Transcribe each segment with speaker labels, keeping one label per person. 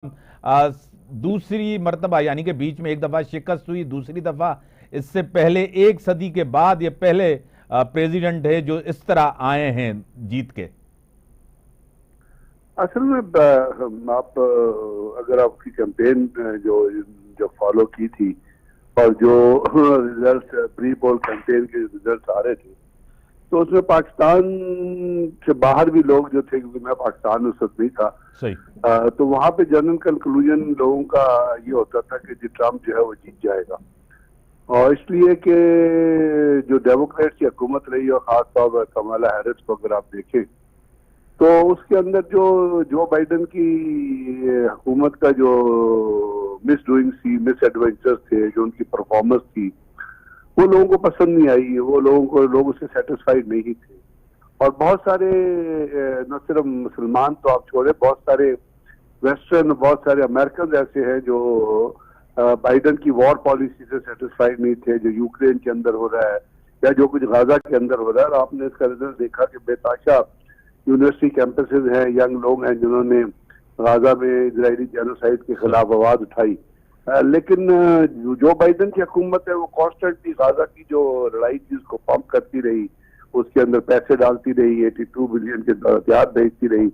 Speaker 1: दूसरी मर्तबा यानी कि बीच में एक दफा शिकस्त हुई, दूसरी दफा इससे पहले एक सदी के बाद ये पहले प्रेसिडेंट है जो इस तरह आए हैं जीत के।
Speaker 2: असल में आप अगर आपकी कैंपेन जो जो फॉलो की थी और जो रिजल्ट प्री पोल कैंपेन के रिजल्ट आ रहे थे तो उसमें पाकिस्तान से बाहर भी लोग जो थे, क्योंकि मैं पाकिस्तान उस वक्त नहीं था,
Speaker 1: सही।
Speaker 2: तो वहां पे जनरल कंक्लूजन लोगों का ये होता था कि जी ट्रम्प जो है वो जीत जाएगा। और इसलिए कि जो डेमोक्रेट्स की हुकूमत रही और खास तौर पर कमला हैरिस को अगर आप देखें तो उसके अंदर जो बाइडेन की हुकूमत का जो मिस डूइंग थी, मिस एडवेंचर्स थे, जो उनकी परफॉर्मेंस थी, वो लोगों को पसंद नहीं आई। वो लोग उससे सेटिस्फाइड नहीं थे। और बहुत सारे न सिर्फ मुसलमान तो आप छोड़े, बहुत सारे वेस्टर्न, बहुत सारे अमेरिकन ऐसे हैं जो बाइडेन की वॉर पॉलिसी से सेटिस्फाइड नहीं थे, जो यूक्रेन के अंदर हो रहा है या जो कुछ गाजा के अंदर हो रहा है। और आपने इसका रिजल्ट देखा कि बेताशा यूनिवर्सिटी कैंपसेस हैं, यंग लोग हैं जिन्होंने गाजा में इजरायली जेनोसाइड के खिलाफ आवाज उठाई। लेकिन जो बाइडेन की हुकूमत है वो कॉन्स्टेंटली गाजा की जो लड़ाई थी उसको पंप करती रही, उसके अंदर पैसे डालती रही, 82 बिलियन के हथियार भेजती रही।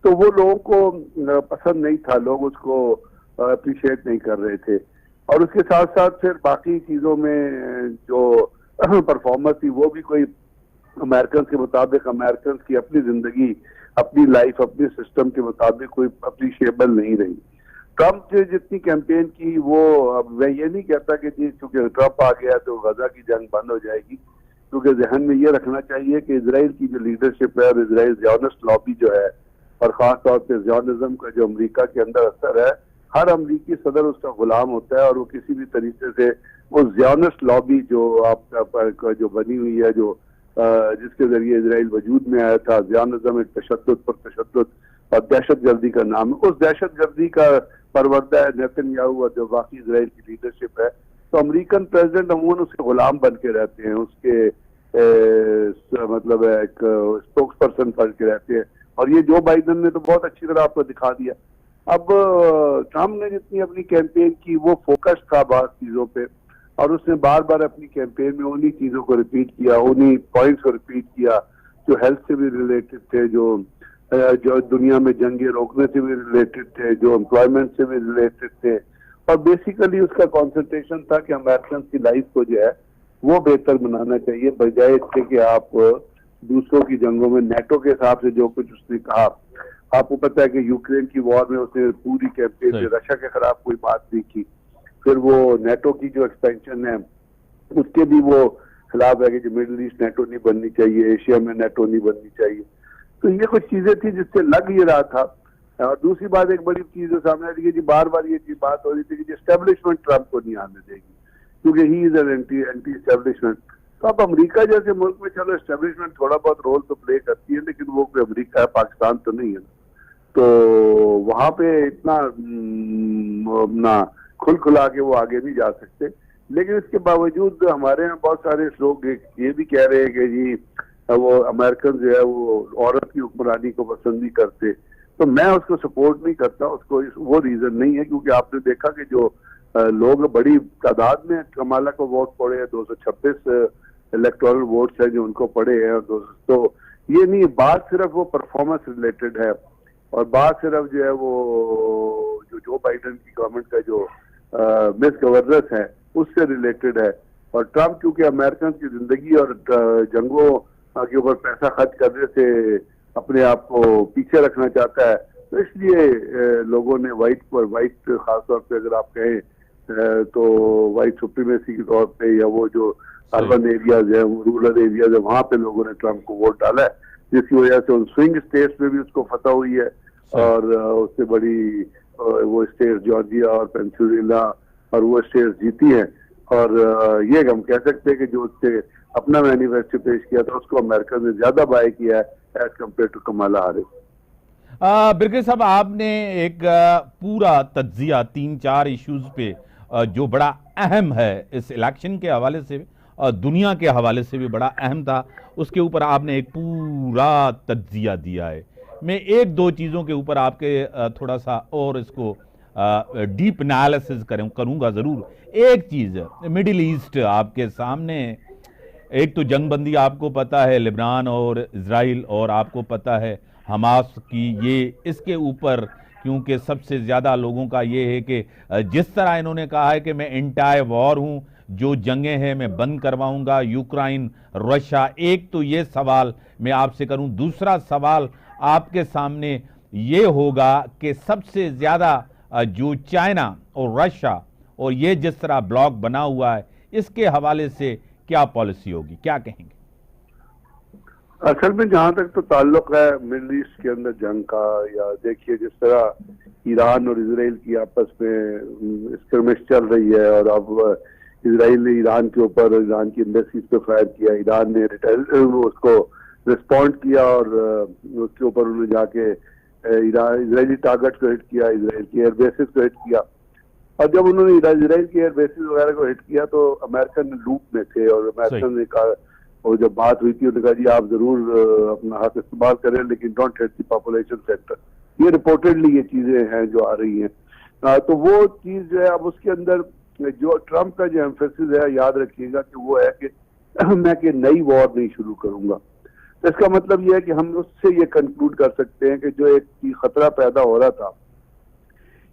Speaker 2: तो वो लोगों को पसंद नहीं था, लोग उसको अप्रिशिएट नहीं कर रहे थे। और उसके साथ साथ फिर बाकी चीजों में जो परफॉर्मेंस थी वो भी कोई अमेरिकन के मुताबिक, अमेरिकन की अपनी जिंदगी, अपनी लाइफ, अपने सिस्टम के मुताबिक कोई अप्रिशिएबल नहीं रही। ट्रम्प ने जितनी कैंपेन की वो, मैं ये नहीं कहता कि जी चूंकि ट्रम्प आ गया तो गजा की जंग बंद हो जाएगी, क्योंकि जहन में ये रखना चाहिए कि इजराइल की जो लीडरशिप है और इजराइल ज़ियोनिस्ट लॉबी जो है, और खास तौर पर ज़ियोनिज्म का जो अमेरिका के अंदर असर है, हर अमरीकी सदर उसका गुलाम होता है और वो किसी भी तरीके से वो ज़ियोनिस्ट लॉबी जो आपका जो बनी हुई है, जो जिसके जरिए इजराइल वजूद में आया था, ज़ियोनिज्म एक तशद्दुद पर तशद्दुद और दहशत गर्दी का नाम है, उस दहशत गर्दी का परवरदा है नेतन्याहू और जो बाकी इजराइल की लीडरशिप है। तो अमेरिकन प्रेसिडेंट अमूमन उसके गुलाम बन के रहते हैं, उसके मतलब एक स्पोक्स पर्सन बन के रहते हैं। और ये जो बाइडेन ने तो बहुत अच्छी तरह आपको दिखा दिया। अब ट्रम्प ने जितनी अपनी कैंपेन की वो फोकस था बात चीजों पे, और उसने बार बार अपनी कैंपेन में उन्हीं चीजों को रिपीट किया, उन्हीं पॉइंट्स को रिपीट किया जो हेल्थ से भी रिलेटेड थे, जो दुनिया में जंगे रोकने से भी रिलेटेड थे, जो एम्प्लॉयमेंट से भी रिलेटेड थे। और बेसिकली उसका कॉन्सेंट्रेशन था कि अमेरिकन की लाइफ को जो है वो बेहतर बनाना चाहिए, बजाय इसके कि आप दूसरों की जंगों में नेटो के हिसाब से जो कुछ उसने कहा। आपको पता है कि यूक्रेन की वॉर में उसने पूरी कैंपेन में रशिया के खिलाफ कोई बात नहीं की। फिर वो नेटो की जो एक्सपेंशन है उसके भी वो खिलाफ है कि जो मिडिल ईस्ट नेटो नहीं बननी चाहिए, एशिया में नेटो नहीं बननी चाहिए। तो ये कुछ चीजें थी जिससे लग ये रहा था। और दूसरी बात, एक बड़ी चीज जो सामने आ रही है जी, बार बार ये चीज बात हो रही थी कि एस्टेब्लिशमेंट ट्रम्प को नहीं आने देगी क्योंकि he is an anti establishment. तो अब अमेरिका जैसे मुल्क में चलो एस्टेब्लिशमेंट थोड़ा बहुत रोल तो प्ले करती है, लेकिन वो कोई अमेरिका है, पाकिस्तान तो नहीं है। तो वहां पे इतना अपना खुल खुला के वो आगे नहीं जा सकते। लेकिन इसके बावजूद हमारे यहाँ बहुत सारे लोग ये भी कह रहे हैं कि जी वो अमेरिकन जो है वो औरत की हुक्मरानी को पसंद नहीं करते। तो मैं उसको सपोर्ट नहीं करता, उसको वो रीजन नहीं है, क्योंकि आपने देखा कि जो लोग बड़ी तादाद में कमाला को वोट पड़े हैं, 226 इलेक्टोरल वोट्स हैं जो उनको पड़े हैं। तो ये नहीं, बात सिर्फ वो परफॉर्मेंस रिलेटेड है और बात सिर्फ जो है वो जो बाइडेन की गवर्नमेंट का जो मिस गवर्नेंस है उससे रिलेटेड है। और ट्रम्प क्योंकि अमेरिकन की जिंदगी और जंगों के ऊपर पैसा खर्च करने से अपने आप को पीछे रखना चाहता है, तो इसलिए लोगों ने वाइट खासतौर पे अगर आप कहें तो वाइट सुप्रीमेसी के तौर पे, या वो जो अर्बन एरियाज है, रूरल एरियाज है, वहां पे लोगों ने ट्रम्प को वोट डाला है, जिसकी वजह से उन स्विंग स्टेट्स में भी उसको फतह हुई है। और उससे बड़ी वो स्टेट्स जॉर्जिया और पेंसिल्वेनिया और वो स्टेट्स जीती हैं। और ये हम कह सकते हैं कि जो उससे अपना मैनिफेस्टो पेश किया था उसको अमेरिका ने ज्यादा बाय किया है as compare to Kamala Harris.
Speaker 1: Birkis साहब, आपने एक पूरा तज्जिया 3-4 इश्यूज पे जो बड़ा अहम है इस इलेक्शन के हवाले से और दुनिया के हवाले से भी बड़ा अहम था, उसके ऊपर आपने एक पूरा तज्जिया दिया है। मैं एक दो चीज़ों के ऊपर आपके थोड़ा सा और इसको डीप एनालिसिस करूंगा ज़रूर। एक चीज़, मिडिल ईस्ट आपके सामने, एक तो जंगबंदी आपको पता है लेबनान और इजराइल, और आपको पता है हमास की, ये इसके ऊपर क्योंकि सबसे ज़्यादा लोगों का ये है कि जिस तरह इन्होंने कहा है कि मैं एंटाई वॉर हूँ, जो जंगें हैं मैं बंद करवाऊंगा, यूक्रेन रशिया। एक तो ये सवाल मैं आपसे करूं। दूसरा सवाल आपके सामने ये होगा कि सबसे ज़्यादा जो चाइना और रशिया और ये जिस तरह ब्लॉक बना हुआ है, इसके हवाले से क्या पॉलिसी होगी, क्या कहेंगे?
Speaker 2: असल में जहां तक तो ताल्लुक है मिडिल ईस्ट के अंदर जंग का, या देखिए जिस तरह ईरान और इसराइल की आपस में स्क्रमिश चल रही है, और अब इसराइल ने ईरान के ऊपर, ईरान की एम्बेसीज पे फायर किया, ईरान ने उसको रिस्पॉन्ड किया और उसके ऊपर उन्होंने जाके इसराइली टारगेट को हिट किया, इसराइल की एयर बेसिस को हिट किया। और जब उन्होंने इसराइल की एयर बेसिस वगैरह को हिट किया तो अमेरिकन लूप में थे, और अमेरिकन ने कहा, और जब बात हुई थी उन्होंने कहा जी आप जरूर अपना हाथ इस्तेमाल करें लेकिन don't hit the population centre. ये रिपोर्टेडली ये चीजें हैं जो आ रही हैं। तो वो चीज जो है, अब उसके अंदर जो ट्रम्प का जो एम्फेसिस है, याद रखिएगा कि वो है कि मैं कि नई वॉर नहीं शुरू करूंगा। तो इसका मतलब ये है कि हम उससे ये कंक्लूड कर सकते हैं कि जो एक खतरा पैदा हो रहा था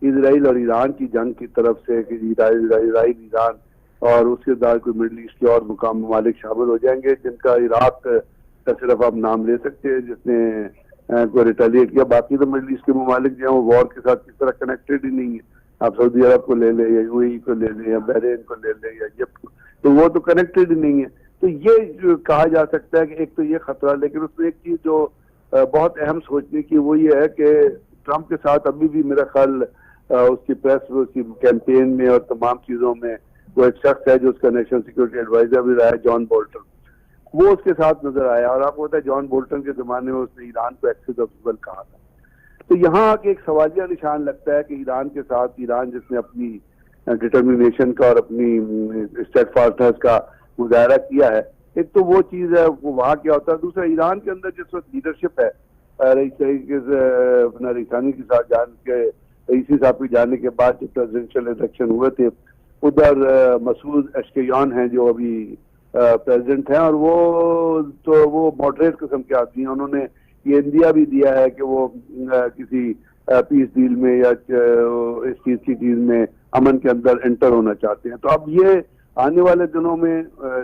Speaker 2: इसराइल और ईरान की जंग की तरफ से, कि इसराइल ईरान और उसके बाद कोई मिडिल ईस्ट के और मुकाम ममालिक शामिल हो जाएंगे, जिनका इराक का सिर्फ आप नाम ले सकते हैं जिसने को रिटेलिएट किया। बाकी तो मिडिल ईस्ट के ममालिक जो है वो वॉर के साथ किस तरह कनेक्टेड ही नहीं है। आप सऊदी अरब को ले लें, या यूएई को ले लें, या बहरीन को ले लें, या इजिप्ट को, तो वो तो कनेक्टेड ही नहीं है। तो ये कहा जा सकता है कि एक तो ये खतरा, लेकिन उसमें एक चीज जो बहुत अहम सोचने की वो ये है कि ट्रम्प के साथ अभी भी मेरा ख्याल उसकी प्रेस, उसकी कैंपेन में और तमाम चीजों में वो एक शख्स है जो उसका नेशनल सिक्योरिटी एडवाइजर भी रहा है, जॉन बोल्टन, वो उसके साथ नजर आया। और आपको पता है जॉन बोल्टन के जमाने में उसने ईरान को एक्सिस ऑब्जर्वर कहा था। तो यहाँ आके एक सवालिया निशान लगता है कि ईरान के साथ, ईरान जिसने अपनी डिटर्मिनेशन का और अपनी स्टेडफास्टनेस का मुजाहरा किया है, एक तो वो चीज है, वो वहाँ क्या होता है। दूसरा, ईरान के अंदर जिस वक्त लीडरशिप है, अपना रईसानी के साथ रईसी साहब के जाने के बाद जो प्रेसिडेंशियल इलेक्शन हुए थे, उधर मसूद अशकियान हैं जो अभी प्रेसिडेंट हैं, और वो मॉडरेट किस्म के आदमी हैं। उन्होंने ये इंडिया भी दिया है कि वो किसी पीस डील में या इस चीज की चीज में अमन के अंदर एंटर होना चाहते हैं। तो अब ये आने वाले दिनों में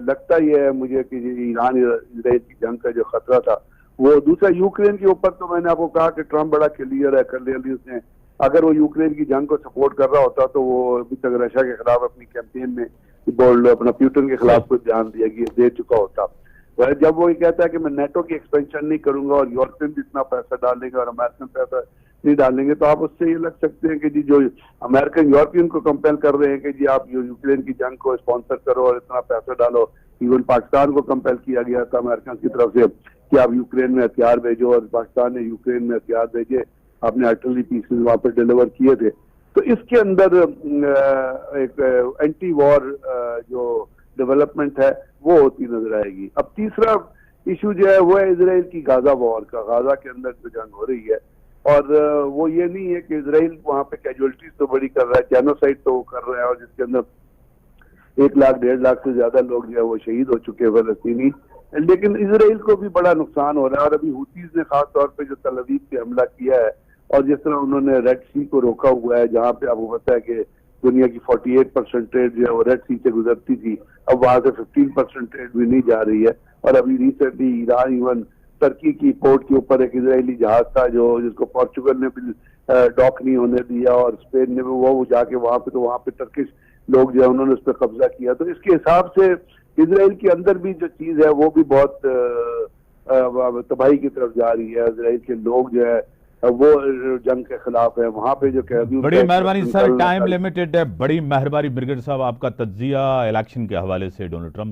Speaker 2: लगता ही है मुझे कि ईरान इसराइल की जंग का जो खतरा था वो। दूसरा, यूक्रेन के ऊपर तो मैंने आपको कहा कि ट्रम्प बड़ा क्लियर है, क्लियरली उसने, अगर वो यूक्रेन की जंग को सपोर्ट कर रहा होता तो वो अभी तक रशिया के खिलाफ अपनी कैंपेन में अपना पुतिन के खिलाफ कुछ ध्यान दे चुका होता। वह जब वो ये कहता है कि मैं नेटो की एक्सपेंशन नहीं करूंगा और यूरोपियन भी इतना पैसा डालेंगे और अमेरिकन पैसा नहीं डालेंगे, तो आप उससे ये लग सकते हैं कि जी जो अमेरिकन यूरोपियन को कंपेल कर रहे हैं कि जी आप यूक्रेन की जंग को स्पॉन्सर करो और इतना पैसा डालो। इवन पाकिस्तान को कंपेल किया गया था अमेरिकन की तरफ से कि आप यूक्रेन में हथियार भेजो, और पाकिस्तान ने यूक्रेन में हथियार भेजे, आपने आर्टिलरी पीसेस वहां पर डिलीवर किए थे। तो इसके अंदर एक एंटी वॉर जो डेवलपमेंट है वो होती नजर आएगी। अब तीसरा इशू जो है वो है इसराइल की गाजा वॉर का। गाजा के अंदर जो जंग हो रही है, और वो ये नहीं है कि इसराइल वहां पे कैजुअलिटीज तो बड़ी कर रहा है, जेनोसाइड तो वो कर रहा है, और जिसके अंदर 1 लाख 1.5 लाख से ज्यादा लोग जो है वो शहीद हो चुके हैं फलस्तीनी। लेकिन इसराइल को भी बड़ा नुकसान हो रहा है। और अभी हुतीज ने खास तौर पे जो तल अवीव पे हमला किया है, और जिस तरह उन्होंने रेड सी को रोका हुआ है, जहाँ पे आपको पता है कि दुनिया की 48% ट्रेड जो है वो रेड सी से गुजरती थी, अब वहां से 15% ट्रेड भी नहीं जा रही है। और अभी रिसेंटली ईरान, इवन टर्की की पोर्ट के ऊपर एक इजरायली जहाज था जिसको पोर्चुगल ने भी डॉक नहीं होने दिया, और स्पेन ने भी वो जाके वहां पे टर्किश लोग जो है उन्होंने उस पर कब्जा किया। तो इसके हिसाब से इसराइल के अंदर भी जो चीज है वो भी बहुत तबाही की तरफ जा रही है। इसराइल के लोग जो है वो जंग के खिलाफ है, वहां पे जो कैदी।
Speaker 1: बड़ी मेहरबानी सर, टाइम लिमिटेड है। बड़ी मेहरबानी ब्रिगेड साहब, आपका तज्जिया इलेक्शन के हवाले से डोनाल्ड ट्रंप